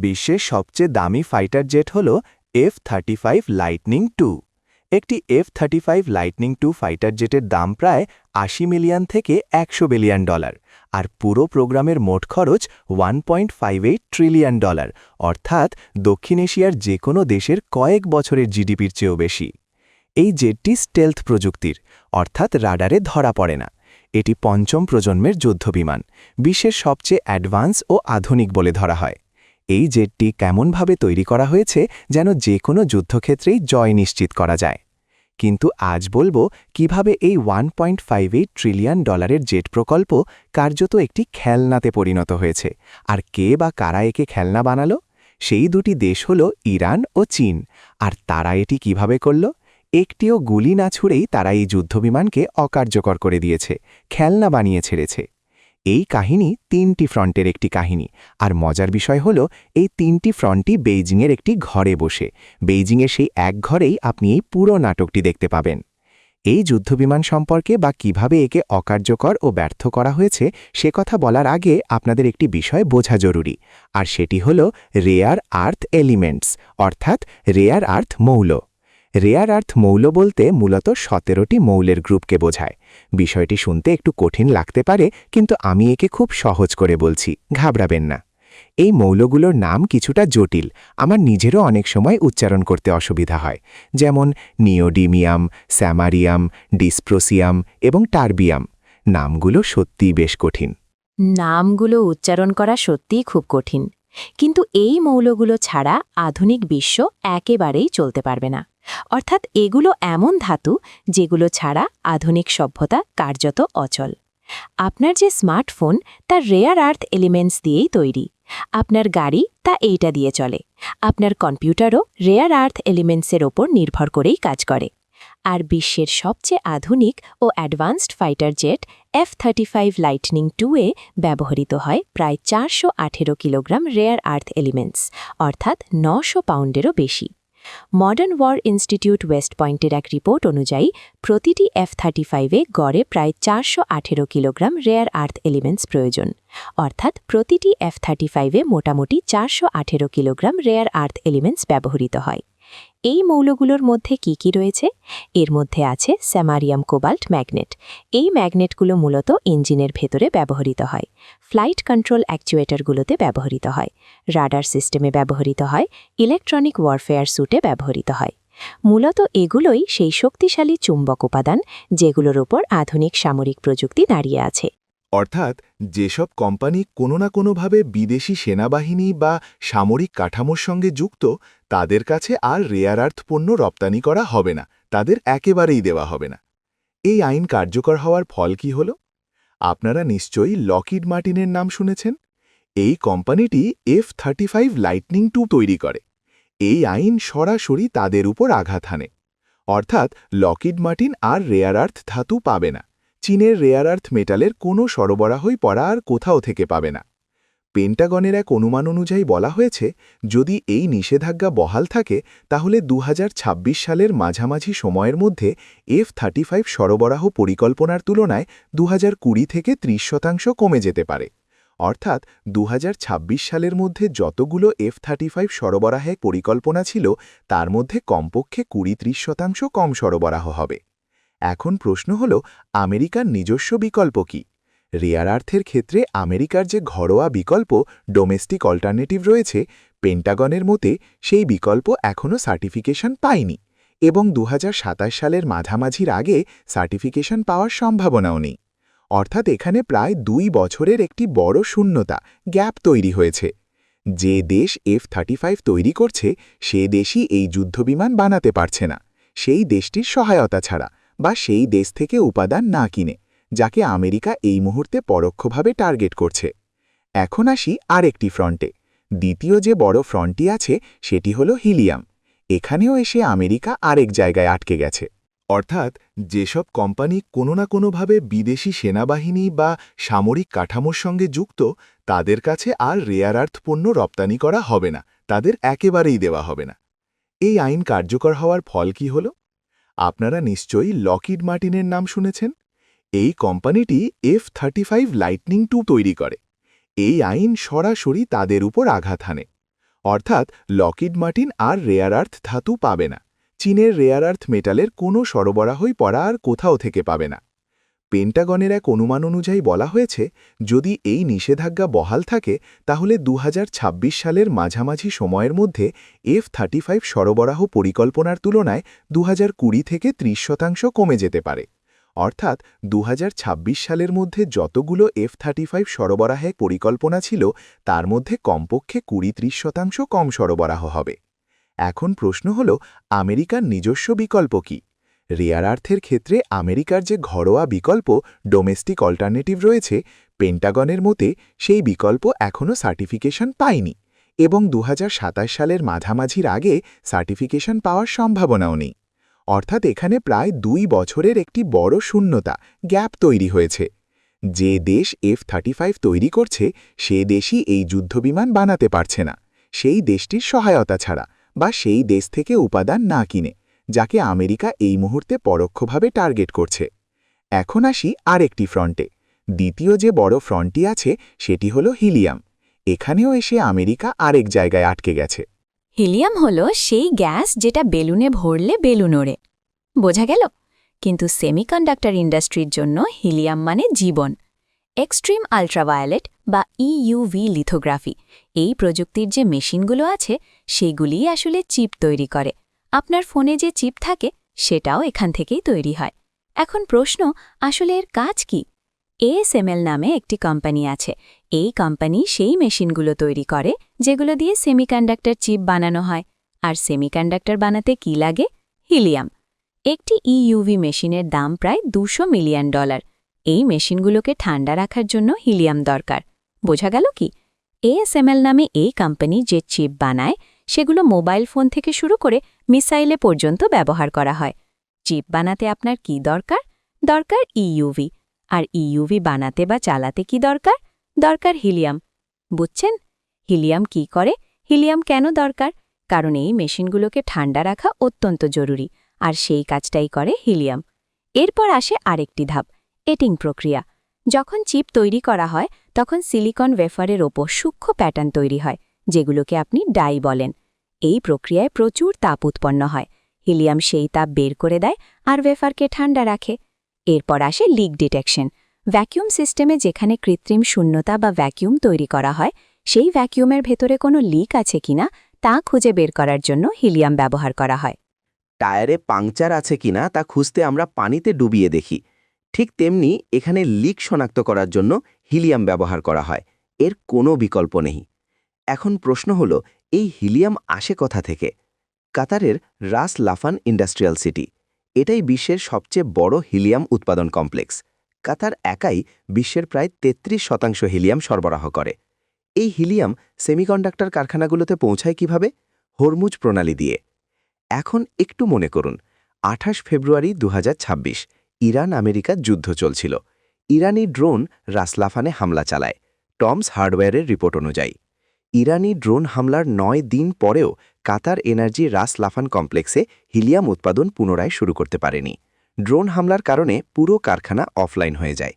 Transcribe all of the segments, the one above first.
বিশ্বের সবচেয়ে দামি ফাইটার জেট হল F-35 লাইটনিং টু। একটি F-35 লাইটনিং টু ফাইটার জেটের দাম প্রায় ৮০ মিলিয়ন থেকে ১০০ বিলিয়ন ডলার, আর পুরো প্রোগ্রামের মোট খরচ $1.58 ট্রিলিয়ন, অর্থাৎ দক্ষিণ এশিয়ার যে কোনো দেশের কয়েক বছরের জিডিপির চেয়েও বেশি। এই জেটটি স্টেলথ প্রযুক্তির, অর্থাৎ রাডারে ধরা পড়ে না। এটি পঞ্চম প্রজন্মের যুদ্ধবিমান, বিশ্বের সবচেয়ে অ্যাডভান্স ও আধুনিক বলে ধরা হয়। এই জেটটি কেমনভাবে তৈরি করা হয়েছে যেন যে কোনো যুদ্ধক্ষেত্রেই জয় নিশ্চিত করা যায়। কিন্তু আজ বলবো কিভাবে এই $1.58 ট্রিলিয়ন জেট প্রকল্প কার্যত একটি খেলনাতে পরিণত হয়েছে, আর কে বা কারা একে খেলনা বানালো। সেই দুটি দেশ হল ইরান ও চীন। আর তারা এটি কিভাবে করল? একটিও গুলি না ছুড়েই তারা এই যুদ্ধবিমানকে অকার্যকর করে দিয়েছে, খেলনা বানিয়ে ছেড়েছে। এই কাহিনী ৩টি ফ্রন্টের একটি কাহিনী, আর মজার বিষয় হল এই ৩টি ফ্রন্টই বেইজিংয়ের একটি ঘরে বসে। বেইজিংয়ের সেই এক ঘরেই আপনি এই পুরো নাটকটি দেখতে পাবেন। এই যুদ্ধবিমান সম্পর্কে বা কিভাবে একে অকার্যকর ও ব্যর্থ করা হয়েছে সে কথা বলার আগে আপনাদের একটি বিষয় বোঝা জরুরি, আর সেটি হল রেয়ার আর্থ এলিমেন্টস, অর্থাৎ রেয়ার আর্থ মৌল। রেয়ার আর্থ মৌল বলতে মূলত ১৭টি মৌলের গ্রুপকে বোঝায়। বিষয়টি শুনতে একটু কঠিন লাগতে পারে, কিন্তু আমি একে খুব সহজ করে বলছি, ঘাবড়াবেন না। এই মৌলগুলোর নাম কিছুটা জটিল, আমার নিজেরও অনেক সময় উচ্চারণ করতে অসুবিধা হয়, যেমন নিওডিমিয়াম, স্যামারিয়াম, ডিসপ্রোসিয়াম এবং টার্বিয়াম। নামগুলো সত্যিই বেশ কঠিন। নামগুলো উচ্চারণ করা সত্যিই খুব কঠিন, কিন্তু এই মৌলগুলো ছাড়া আধুনিক বিশ্ব একেবারেই চলতে পারবে না। অর্থাৎ এগুলো এমন ধাতু যেগুলো ছাড়া আধুনিক সভ্যতা কার্যত অচল। আপনার যে স্মার্টফোন তার রেয়ার আর্থ এলিমেন্টস দিয়েই তৈরি, আপনার গাড়ি তা এইটা দিয়ে চলে, আপনার কম্পিউটারও রেয়ার আর্থ এলিমেন্টসের ওপর নির্ভর করেই কাজ করে। আর বিশ্বের সবচেয়ে আধুনিক ও advanced fighter jet F-35 lightning টু-এ ব্যবহৃত হয় প্রায় ৪১৮ কিলোগ্রাম রেয়ার আর্থ এলিমেন্টস, অর্থাৎ ৯০০ পাউন্ডেরও বেশি। মডার্ন ওয়ার ইনস্টিটিউট ওয়েস্ট পয়েন্টের এক রিপোর্ট অনুযায়ী প্রতিটি F-35-এ গড়ে প্রায় ৪১৮ কিলোগ্রাম রেয়ার আর্থ এলিমেন্টস প্রয়োজন, অর্থাৎ প্রতিটি F-35-এ মোটামুটি ৪১৮ কিলোগ্রাম রেয়ার আর্থ এলিমেন্টস ব্যবহৃত হয়। এই মৌলগুলোর মধ্যে কি কি রয়েছে? এর মধ্যে আছে স্যামারিয়াম কোবাল্ট ম্যাগনেট। এই ম্যাগনেটগুলো মূলত ইঞ্জিনের ভেতরে ব্যবহৃত হয়, ফ্লাইট কন্ট্রোল অ্যাকচুয়েটরগুলোতে ব্যবহৃত হয়, রাডার সিস্টেমে ব্যবহৃত হয়, ইলেকট্রনিক ওয়ারফেয়ার স্যুটে ব্যবহৃত হয়। মূলত এগুলোই সেই শক্তিশালী চুম্বক উপাদান যেগুলোর ওপর আধুনিক সামরিক প্রযুক্তি দাঁড়িয়ে আছে। অর্থাৎ যেসব কোম্পানি কোনো না কোনোভাবে বিদেশি সেনাবাহিনী বা সামরিক কাঠামোর সঙ্গে যুক্ত, তাদের কাছে আর রেয়ার আর্থ পণ্য রপ্তানি করা হবে না, তাদের একেবারেই দেওয়া হবে না। এই আইন কার্যকর হওয়ার ফল কি হল? আপনারা নিশ্চয়ই লকহিড মার্টিনের নাম শুনেছেন। এই কোম্পানিটি F-35 লাইটনিং টু তৈরি করে। এই আইন সরাসরি তাদের উপর আঘাত হানে। অর্থাৎ লকহিড মার্টিন আর রেয়ার আর্থ ধাতু পাবে না, চীনের রেয়ার আর্থ মেটালের কোনো সরবরাহই পড়া আর কোথাও থেকে পাবে না। পেন্টাগনের এক অনুমান অনুযায়ী বলা হয়েছে, যদি এই নিষেধাজ্ঞা বহাল থাকে তাহলে ২০২৬ সালের মাঝামাঝি সময়ের মধ্যে F-35 সরবরাহ পরিকল্পনার তুলনায় ২০২০ থেকে ৩০% কমে যেতে পারে। অর্থাৎ ২০২৬ সালের মধ্যে যতগুলো F-35 সরবরাহের পরিকল্পনা ছিল তার মধ্যে কমপক্ষে ২০-৩০% কম সরবরাহ হবে। এখন প্রশ্ন হল, আমেরিকার নিজস্ব বিকল্প কি? রেয়ার আর্থের ক্ষেত্রে আমেরিকার যে ঘরোয়া বিকল্প ডোমেস্টিক অল্টারনেটিভ রয়েছে, পেন্টাগনের মতে সেই বিকল্প এখনও সার্টিফিকেশন পায়নি, এবং ২০২৭ সালের মাঝামাঝির আগে সার্টিফিকেশন পাওয়ার সম্ভাবনাও নেই। অর্থাৎ এখানে প্রায় ২ বছরের একটি বড় শূন্যতা, গ্যাপ তৈরি হয়েছে। যে দেশ F-35 তৈরি করছে সে দেশই এই যুদ্ধবিমান বানাতে পারছে না, সেই দেশটির সহায়তা ছাড়া বা সেই দেশ থেকে উপাদান না কিনে, যাকে আমেরিকা এই মুহূর্তে পরোক্ষভাবে টার্গেট করছে। এখন আসি আরেকটি ফ্রন্টে। দ্বিতীয় যে বড় ফ্রন্টটি আছে সেটি হল হিলিয়াম। এখানেও এসে আমেরিকা আরেক জায়গায় আটকে গেছে। অর্থাৎ যেসব কোম্পানি কোনো না কোনোভাবে বিদেশি সেনাবাহিনী বা সামরিক কাঠামোর সঙ্গে যুক্ত, তাদের কাছে আর রেয়ার আর্থ পণ্য রপ্তানি করা হবে না, তাদের একেবারেই দেওয়া হবে না। এই আইন কার্যকর হওয়ার ফল কি হল? আপনারা নিশ্চয়ই লকহিড মার্টিনের নাম শুনেছেন। এই কোম্পানিটি F-35 লাইটনিং টু তৈরি করে। এই আইন সরাসরি তাদের উপর আঘাত হানে। অর্থাৎ লকহিড মার্টিন আর রেয়ার আর্থ ধাতু পাবে না। চীনের রেয়ার আর্থ মেটালের কোনো সরবরাহই পড়া আর কোথাও থেকে পাবে না। পেন্টাগনের এক অনুমান অনুযায়ী বলা হয়েছে, যদি এই নিষেধাজ্ঞা বহাল থাকে তাহলে 2026 সালের মাঝামাঝি সময়ের মধ্যে F-35 সরবরাহ পরিকল্পনার তুলনায় 2020 থেকে 30% কমে যেতে পারে। অর্থাৎ 2026 সালের মধ্যে যতগুলো F-35 সরবরাহের পরিকল্পনা ছিল তার মধ্যে কমপক্ষে 20-30% কম সরবরাহ হবে। এখন প্রশ্ন হল, আমেরিকার নিজস্ব বিকল্প কি? রেয়ার আর্থের ক্ষেত্রে আমেরিকার যে ঘরোয়া বিকল্প ডোমেস্টিক অল্টারনেটিভ রয়েছে, পেন্টাগনের মতে সেই বিকল্প এখনও সার্টিফিকেশন পায়নি এবং 2027 সালের মাঝামাঝির আগে সার্টিফিকেশন পাওয়ার সম্ভাবনাও নেই। অর্থাৎ এখানে প্রায় 2 বছরের একটি বড় শূন্যতা, গ্যাপ তৈরি হয়েছে। যে দেশ F-35 তৈরি করছে সে দেশই এই যুদ্ধবিমান বানাতে পারছে না, সেই দেশটির সহায়তা ছাড়া বা সেই দেশ থেকে উপাদান না কিনে, যাকে আমেরিকা এই মুহূর্তে পরোক্ষভাবে টার্গেট করছে। এখন আসি আরেকটি ফ্রন্টে। দ্বিতীয় যে বড় ফ্রন্টটি আছে সেটি হল হিলিয়াম। এখানেও এসে আমেরিকা আরেক জায়গায় আটকে গেছে। হিলিয়াম হল সেই গ্যাস যেটা বেলুনে ভরলে বেলুন ওড়ে। বোঝা গেল? কিন্তু সেমিকন্ডাক্টর ইন্ডাস্ট্রির জন্য হিলিয়াম মানে জীবন। এক্সট্রিম আল্ট্রাভায়োলেট বা ইউভি লিথোগ্রাফি, এই প্রযুক্তির যে মেশিনগুলো আছে সেগুলিই আসলে চিপ তৈরি করে। আপনার ফোনে যে চিপ থাকে সেটাও এখান থেকেই তৈরি হয়। এখন প্রশ্ন, আসলে এর কাজ কি? ASML নামে একটি কোম্পানি আছে। এই কোম্পানি সেই মেশিনগুলো তৈরি করে যেগুলো দিয়ে সেমিকন্ডাক্টর চিপ বানানো হয়। আর সেমিকন্ডাক্টর বানাতে কি লাগে? হিলিয়াম। একটি ইউভি মেশিনের দাম প্রায় $200 মিলিয়ন। এই মেশিনগুলোকে ঠান্ডা রাখার জন্য হিলিয়াম দরকার। বোঝা গেল কি? ASML নামে এই কোম্পানি যে চিপ বানায় সেগুলো মোবাইল ফোন থেকে শুরু করে মিসাইলে পর্যন্ত ব্যবহার করা হয়। চিপ বানাতে আপনার কি দরকার? দরকার ইউভি। আর ইউভি বানাতে বা চালাতে কি দরকার? দরকার হিলিয়াম। বুঝছেন? হিলিয়াম কি করে? হিলিয়াম কেন দরকার? কারণ এই মেশিনগুলোকে ঠান্ডা রাখা অত্যন্ত জরুরি, আর সেই কাজটাই করে হিলিয়াম। এরপর আসে আরেকটি ধাপ, এটিং প্রক্রিয়া। যখন চিপ তৈরি করা হয় তখন সিলিকন ওয়েফারের ওপর সূক্ষ্ম প্যাটার্ন তৈরি হয়, যেগুলোকে আপনি ডাই বলেন। এই প্রক্রিয়ায় প্রচুর তাপ উৎপন্ন হয়। হিলিয়াম সেই তাপ বের করে দেয় আর ওয়েফারকে ঠান্ডা রাখে। এরপর আসে লিক ডিটেকশন। ভ্যাকুয়াম সিস্টেমে যেখানে কৃত্রিম শূন্যতা বা ভ্যাকুয়াম তৈরি করা হয়, সেই ভ্যাকুয়ামের ভেতরে কোনো লিক আছে কিনা তা খুঁজে বের করার জন্য হিলিয়াম ব্যবহার করা হয়। টায়ারে পাংচার আছে কিনা তা খুঁজতে আমরা পানিতে ডুবিয়ে দেখি। ঠিক তেমনি এখানে লিক শনাক্ত করার জন্য হিলিয়াম ব্যবহার করা হয়। এর কোনো বিকল্প নেই। এখন প্রশ্ন হল, এই হিলিয়াম আসে কোথা থেকে? কাতারের রাস লাফান ইন্ডাস্ট্রিয়াল সিটি, এটাই বিশ্বের সবচেয়ে বড় হিলিয়াম উৎপাদন কমপ্লেক্স। কাতার একাই বিশ্বের প্রায় 33% হিলিয়াম সরবরাহ করে। এই হিলিয়াম সেমিকন্ডাক্টর কারখানাগুলোতে পৌঁছায় কিভাবে? হরমুজ প্রণালী দিয়ে। এখন একটু মনে করুন, 28 ফেব্রুয়ারি 2026 ইরান আমেরিকা যুদ্ধ চলছিল। ইরানি ড্রোন রাসলাফানে হামলা চালায়। টমস হার্ডওয়্যারের রিপোর্ট অনুযায়ী ইরানি ড্রোন হামলার 9 দিন পরেও কাতার এনার্জি রাস-লাফান কমপ্লেক্সে হিলিয়াম উৎপাদন পুনরায় শুরু করতে পারেনি। ড্রোন হামলার কারণে পুরো কারখানা অফলাইন হয়ে যায়।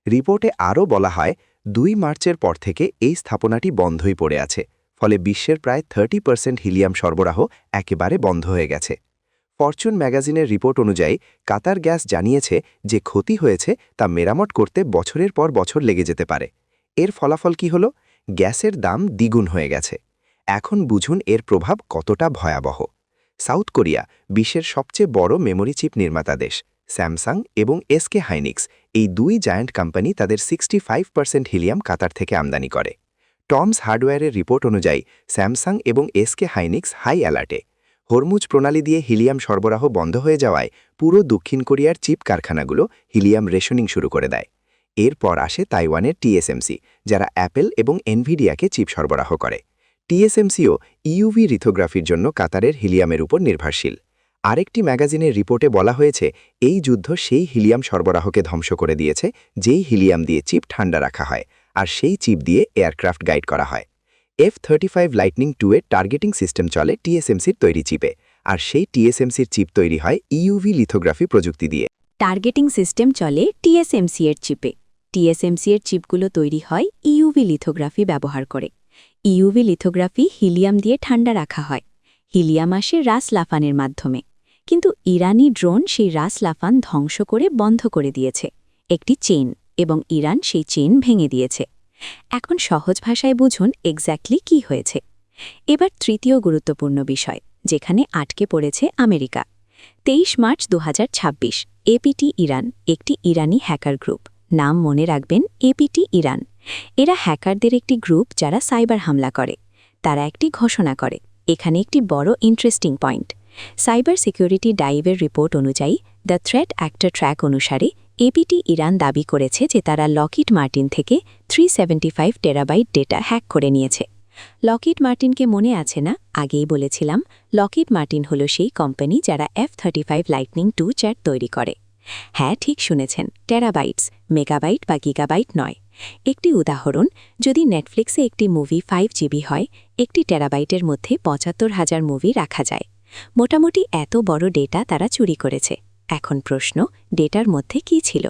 রিপোর্টে আরও বলা হয়, 2 মার্চের পর থেকে এই স্থাপনাটি বন্ধই পড়ে আছে, ফলে বিশ্বের প্রায় 30% হিলিয়াম সরবরাহ একেবারে বন্ধ হয়ে গেছে। ফরচুন ম্যাগাজিনের রিপোর্ট অনুযায়ী কাতার গ্যাস জানিয়েছে যে ক্ষতি হয়েছে তা মেরামত করতে বছরের পর বছর লেগে যেতে পারে। এর ফলাফল কি হলো? গ্যাসের দাম দ্বিগুণ হয়ে গেছে। এখন বুঝুন এর প্রভাব কতটা ভয়াবহ। সাউথ কোরিয়া বিশ্বের সবচেয়ে বড় মেমোরি চিপ নির্মাতা দেশ। স্যামসাং এবং SK হাইনিক্স, এই 2 জায়ান্ট কোম্পানি তাদের 65% হিলিয়াম কাতার থেকে আমদানি করে। টমস হার্ডওয়্যারের রিপোর্ট অনুযায়ী স্যামসাং এবং SK হাইনিক্স হাই অ্যালার্টে। হরমুজ প্রণালী দিয়ে হিলিয়াম সরবরাহ বন্ধ হয়ে যাওয়ায় পুরো দক্ষিণ কোরিয়ার চিপ কারখানাগুলো হিলিয়াম রেশনিং শুরু করে দেয়। এরপর আসে তাইওয়ানের TSMC, যারা অ্যাপল এবং এনভিডিয়াকে চিপ সরবরাহ করে। TSMCও ইউভি লিথোগ্রাফির জন্য কাতারের হিলিয়ামের উপর নির্ভরশীল। আরেকটি ম্যাগাজিনের রিপোর্টে বলা হয়েছে, এই যুদ্ধ সেই হিলিয়াম সরবরাহকে ধ্বংস করে দিয়েছে যেই হিলিয়াম দিয়ে চিপ ঠান্ডা রাখা হয়, আর সেই চিপ দিয়ে এয়ারক্রাফট গাইড করা হয়। F-35 লাইটনিং 2 এর টার্গেটিং সিস্টেম চলে TSMCর তৈরি চিপে, আর সেই TSMCর চিপ তৈরি হয় ইউভি লিথোগ্রাফি প্রযুক্তি দিয়ে। টার্গেটিং সিস্টেম চলে TSMC এর চিপে। TSMC এর চিপগুলো তৈরি হয় ইউভি লিথোগ্রাফি ব্যবহার করে। ইউভি লিথোগ্রাফি হিলিয়াম দিয়ে ঠান্ডা রাখা হয়। হিলিয়াম আসে রাস লাফানের মাধ্যমে। কিন্তু ইরানি ড্রোন সেই রাস লাফান ধ্বংস করে বন্ধ করে দিয়েছে একটি চেইন, এবং ইরান সেই চেইন ভেঙে দিয়েছে। এখন সহজ ভাষায় বুঝুন এক্স্যাক্টলি কি হয়েছে। এবার তৃতীয় গুরুত্বপূর্ণ বিষয়, যেখানে আটকে পড়েছে আমেরিকা। 23 মার্চ 2026 এপিটি ইরান, একটি ইরানি হ্যাকার গ্রুপ, নাম মনে রাখবেন এপিটি ইরান। এরা হ্যাকারদের একটি গ্রুপ যারা সাইবার হামলা করে। তারা একটি ঘোষণা করে, এখানে একটি বড় ইন্টারেস্টিং পয়েন্ট। সাইবার সিকিউরিটি ডাইভের রিপোর্ট অনুযায়ী দ্য থ্রেট অ্যাক্টর ট্র্যাক অনুসারে এপিটি ইরান দাবি করেছে যে তারা লকহিড মার্টিন থেকে 375 টেরাবাইট ডেটা হ্যাক করে নিয়েছে। লকহিড মার্টিনকে মনে আছে না? আগেই বলেছিলাম, লকহিড মার্টিন হল সেই কোম্পানি যারা F-35 লাইটনিং 2 জ্যাট তৈরি করে। হ্যাঁ, ঠিক শুনেছেন, টেরাবাইটস, মেগাবাইট বা গিগাবাইট নয়। একটি উদাহরণ, যদি নেটফ্লিক্সে একটি মুভি 5 জিবি হয়, একটি টেরাবাইটের মধ্যে ৭৫,০০০ মুভি রাখা যায়। মোটামুটি এত বড় ডেটা তারা চুরি করেছে। এখন প্রশ্ন, ডেটার মধ্যে কি ছিল?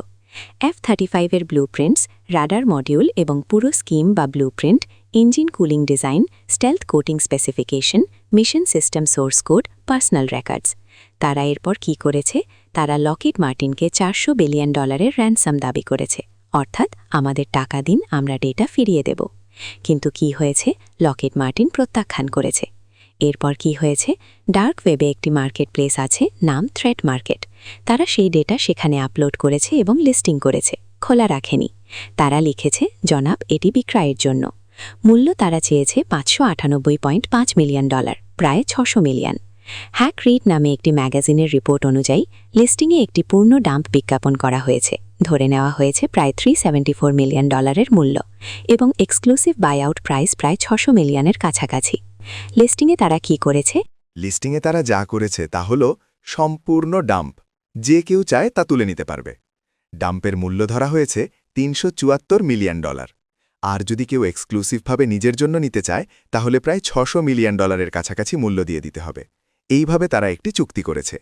F-35 এর ব্লুপ্রিন্টস, রাডার মডিউল এবং পুরো স্কিম বা blueprint, engine cooling design, stealth coating specification, mission system source code, personal records. তারা এরপর কি করেছে? তারা লকহিড মার্টিনকে $400 বিলিয়ন র্যানসাম দাবি করেছে, অর্থাৎ আমাদের টাকা দিন, আমরা ডেটা ফিরিয়ে দেব। কিন্তু কি হয়েছে? লকহিড মার্টিন প্রত্যাখ্যান করেছে। এরপর কি হয়েছে? ডার্ক ওয়েবে একটি মার্কেট প্লেস আছে, নাম থ্রেট মার্কেট। তারা সেই ডেটা সেখানে আপলোড করেছে এবং লিস্টিং করেছে, খোলা রাখেনি। তারা লিখেছে, জনাব, এটি বিক্রয়ের জন্য। মূল্য তারা চেয়েছে $598.5 মিলিয়ন, প্রায় 600 মিলিয়ন। হ্যাক রিড নামে একটি ম্যাগাজিনের রিপোর্ট অনুযায়ী লিস্টিংয়ে একটি পূর্ণ ডাম্প বিজ্ঞাপন করা হয়েছে। ধরে নেওয়া হয়েছে প্রায় $374 মিলিয়ন মূল্য, এবং এক্সক্লুসিভ বাইআউট প্রাইস প্রায় 600 মিলিয়নের কাছাকাছি। লিস্টিংয়ে তারা কি করেছে? লিস্টিংয়ে তারা যা করেছে তা হল সম্পূর্ণ ডাম্প, যে কেউ চায় তা তুলে নিতে পারবে। ডাম্পের মূল্য ধরা হয়েছে $374 মিলিয়ন। আর যদি কেউ এক্সক্লুসিভভাবে নিজের জন্য নিতে চায়, তাহলে প্রায় $600 মিলিয়ন কাছাকাছি মূল্য দিয়ে দিতে হবে। এইভাবে তারা একটি চুক্তি করেছে।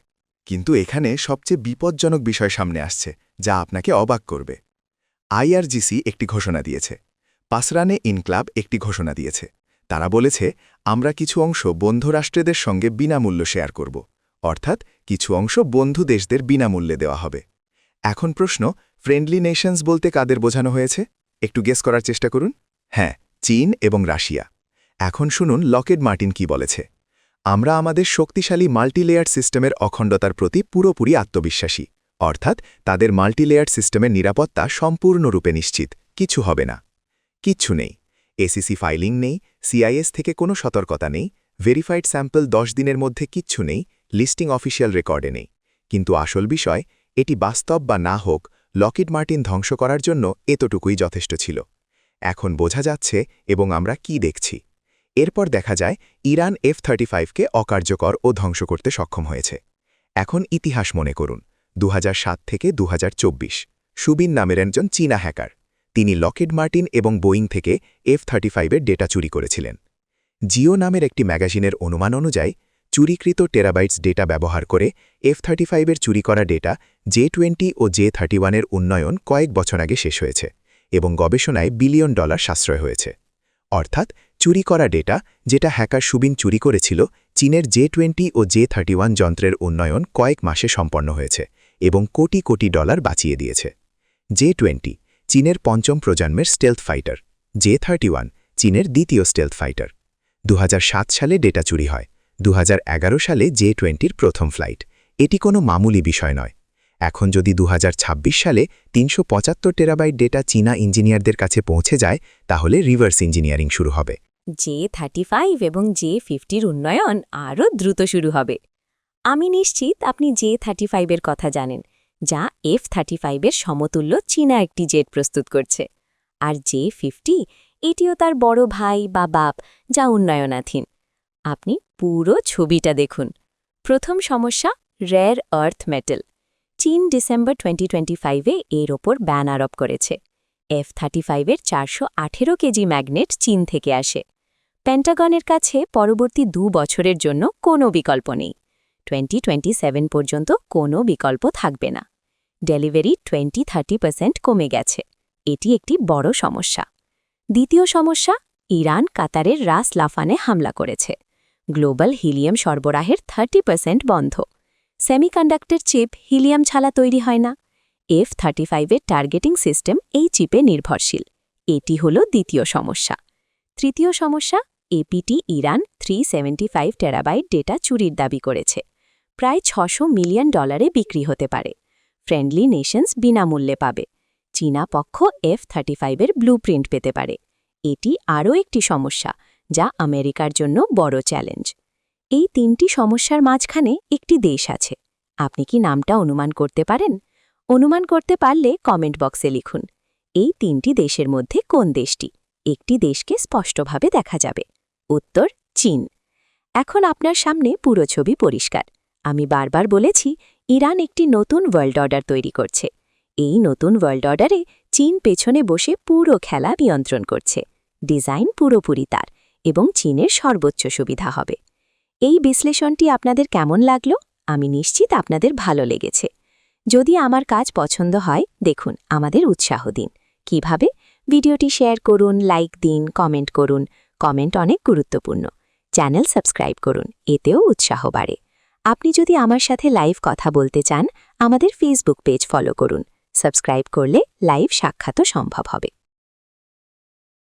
কিন্তু এখানে সবচেয়ে বিপজ্জনক বিষয় সামনে আসছে, যা আপনাকে অবাক করবে। IRGC একটি ঘোষণা দিয়েছে, পাসরানে ইনক্লাব একটি ঘোষণা দিয়েছে। তারা বলেছে, আমরা কিছু অংশ বন্ধু রাষ্ট্রদের সঙ্গে বিনামূল্য শেয়ার করব, অর্থাৎ কিছু অংশ বন্ধু দেশদের বিনামূল্যে দেওয়া হবে। এখন প্রশ্ন, ফ্রেন্ডলি নেশনস বলতে কাদের বোঝানো হয়েছে? একটু গেস করার চেষ্টা করুন। হ্যাঁ, চীন এবং রাশিয়া। এখন শুনুন লকহিড মার্টিন কি বলেছে। আমরা আমাদের শক্তিশালী মাল্টিলেয়ার সিস্টেমের অখণ্ডতার প্রতি পুরোপুরি আত্মবিশ্বাসী, অর্থাৎ তাদের মাল্টিলেয়ার সিস্টেমের নিরাপত্তা সম্পূর্ণরূপে নিশ্চিত, কিছু হবে না। কিচ্ছু নেই, এসিসি ফাইলিং নেই, সিআইএস থেকে কোনো সতর্কতা নেই, ভেরিফাইড স্যাম্পল 10 দিনের মধ্যে কিচ্ছু নেই, লিস্টিং অফিসিয়াল রেকর্ডে নেই। কিন্তু আসল বিষয়, এটি বাস্তব বা না হোক, লকহিড মার্টিন ধ্বংস করার জন্য এতটুকুই যথেষ্ট ছিল। এখন বোঝা যাচ্ছে এবং আমরা কি দেখছি। এরপর দেখা যায় ইরান F-35কে অকার্যকর ও ধ্বংস করতে সক্ষম হয়েছে। এখন ইতিহাস মনে করুন, 2007 থেকে 2024 সুবিন নামের একজন চীনা হ্যাকার, তিনি লকহিড মার্টিন এবং বোয়িং থেকে F-35 ডেটা চুরি করেছিলেন। জিও নামের একটি ম্যাগাজিনের অনুমান অনুযায়ী চুরিকৃত টেরাবাইটস ডেটা ব্যবহার করে F-35 চুরি করা ডেটা J-20 ও J-31 উন্নয়ন কয়েক বছর আগে শেষ হয়েছে এবং গবেষণায় $1 বিলিয়ন সাশ্রয় হয়েছে। অর্থাৎ চুরি করা ডেটা, যেটা হ্যাকার সুবিন চুরি করেছিল, চীনের J-20 ও J-31 যন্ত্রের উন্নয়ন কয়েক মাসে সম্পন্ন হয়েছে এবং কোটি কোটি ডলার বাঁচিয়ে দিয়েছে। J-20 চীনের 5ম প্রজন্মের স্টেলথ ফাইটার, J-31 চীনের 2য় স্টেলথ ফাইটার। 2007 সালে ডেটা চুরি হয়, 2011 সালে J-20 প্রথম ফ্লাইট। এটি কোনো মামুলি বিষয় নয়। এখন যদি 2026 সালে 375 টেরাবাইট ডেটা চীনা ইঞ্জিনিয়ারদের কাছে পৌঁছে যায়, তাহলে রিভার্স ইঞ্জিনিয়ারিং শুরু হবে। J-35 এবং J-50 উন্নয়ন আরও দ্রুত শুরু হবে। আমি নিশ্চিত আপনি J-35 এর কথা জানেন, যা F-35 এর সমতুল্য চীনা একটি জেট প্রস্তুত করছে। আর J-50, এটিও তার বড় ভাই বা বাপ, যা উন্নয়নাধীন। আপনি পুরো ছবিটা দেখুন। প্রথম সমস্যা, রেয়ার আর্থ মেটাল। চীন ডিসেম্বর 2025-এ এর ওপর ব্যান আরোপ করেছে। F-35 418 কেজি ম্যাগনেট চীন থেকে আসে। পেন্টাগনের কাছে পরবর্তী 2 বছরের জন্য কোনো বিকল্প নেই। 2027 পর্যন্ত কোনো বিকল্প থাকবে না। ডেলিভারি 20-30% কমে গেছে। এটি একটি বড় সমস্যা। দ্বিতীয় সমস্যা, ইরান কাতারের রাস লাফানে হামলা করেছে। গ্লোবাল হিলিয়াম সরবরাহের 30% বন্ধ। সেমিকন্ডাক্টর চিপ হিলিয়াম ছাড়া তৈরি হয় না। F-35 এর টার্গেটিং সিস্টেম এই চিপে নির্ভরশীল। এটি হল দ্বিতীয় সমস্যা। তৃতীয় সমস্যা, এপিটি ইরান 375 টেরাবাইট ডেটা চুরির দাবি করেছে। প্রায় $600 মিলিয়ন বিক্রি হতে পারে। ফ্রেন্ডলি নেশনস বিনামূল্যে পাবে। চীনা পক্ষ F-35 এর ব্লুপ্রিন্ট পেতে পারে। এটি আরও একটি সমস্যা, যা আমেরিকার জন্য বড় চ্যালেঞ্জ। এই তিনটি সমস্যার মাঝখানে একটি দেশ আছে। আপনি কি নামটা অনুমান করতে পারেন? অনুমান করতে পারলে কমেন্ট বক্সে লিখুন। এই তিনটি দেশের মধ্যে কোন দেশটি? একটি দেশকে স্পষ্টভাবে দেখা যাবে। উত্তর চীন। এখন আপনার সামনে পুরো ছবি পরিষ্কার। আমি বারবার বলেছি, ইরান একটি নতুন ওয়ার্ল্ড অর্ডার তৈরি করছে। এই নতুন ওয়ার্ল্ড অর্ডারে চীন পেছনে বসে পুরো খেলা নিয়ন্ত্রণ করছে। ডিজাইন পুরোপুরি তার, এবং চীনের সর্বোচ্চ সুবিধা হবে। এই বিশ্লেষণটি আপনাদের কেমন লাগলো? আমি নিশ্চিত আপনাদের ভালো লেগেছে। যদি আমার কাজ পছন্দ হয়, দেখুন, আমাদের উৎসাহ দিন। কিভাবে? ভিডিওটি শেয়ার করুন, লাইক দিন, কমেন্ট করুন। কমেন্ট অনেক গুরুত্বপূর্ণ। চ্যানেল সাবস্ক্রাইব করুন, এতেও উৎসাহ বাড়ে। আপনি যদি আমার সাথে লাইভ কথা বলতে চান, আমাদের ফেসবুক পেজ ফলো করুন। সাবস্ক্রাইব করলে লাইভ সাক্ষাৎও সম্ভব হবে।